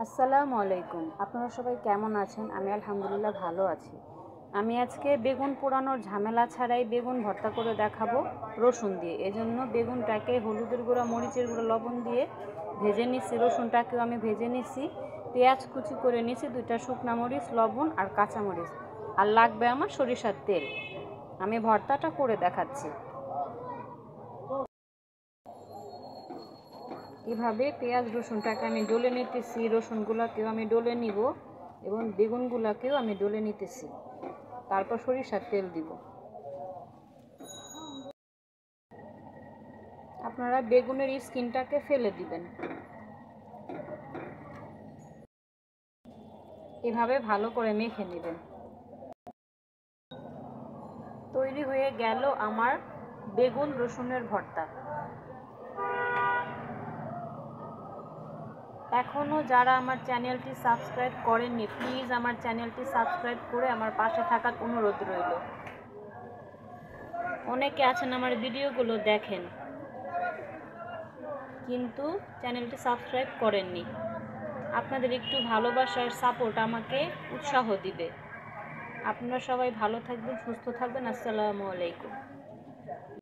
আসসালামু আলাইকুম। আপনারা সবাই কেমন আছেন? আমি আলহামদুলিল্লাহ ভালো আছি। আমি আজকে বেগুন পোড়ানোর ঝামেলা ছাড়াই বেগুন ভর্তা করে দেখাবো রসুন দিয়ে। এজন্য বেগুনটাকে হলুদের গুঁড়া, মরিচের গুঁড়া, লবণ দিয়ে ভেজে নিচ্ছি। রসুনটাকেও আমি ভেজে নিচ্ছি। পেঁয়াজ কুচি করে নিচ্ছি, 2টা শুকনা মরিচ, লবণ আর কাঁচামরিচ। আর লাগবে আমার সরিষার তেল। আমি ভর্তাটা করে দেখাচ্ছি। এভাবে পেঁয়াজ রসুনটাকে আমি ডলে নিতেছি, রসুনগুলোকেও আমি ডলে নিব এবং বেগুনগুলোকেও আমি ডলে নিতেছি। তারপর সরিষার তেল দিব। আপনারা বেগুনের স্কিনটাকে ফেলে দিবেন। এভাবে ভালো করে মেখে নেবেন। তৈরি হয়ে গেল আমার বেগুন রসুনের ভর্তা। এখনও যারা আমার চ্যানেলটি সাবস্ক্রাইব করেননি, প্লিজ আমার চ্যানেলটি সাবস্ক্রাইব করে আমার পাশে থাকার অনুরোধ রইল। অনেকে আছেন আমার ভিডিওগুলো দেখেন কিন্তু চ্যানেলটি সাবস্ক্রাইব করেননি। আপনাদের একটু ভালোবাসার সাপোর্ট আমাকে উৎসাহ দিবে। আপনারা সবাই ভালো থাকবেন, সুস্থ থাকবেন। আসসালামু আলাইকুম।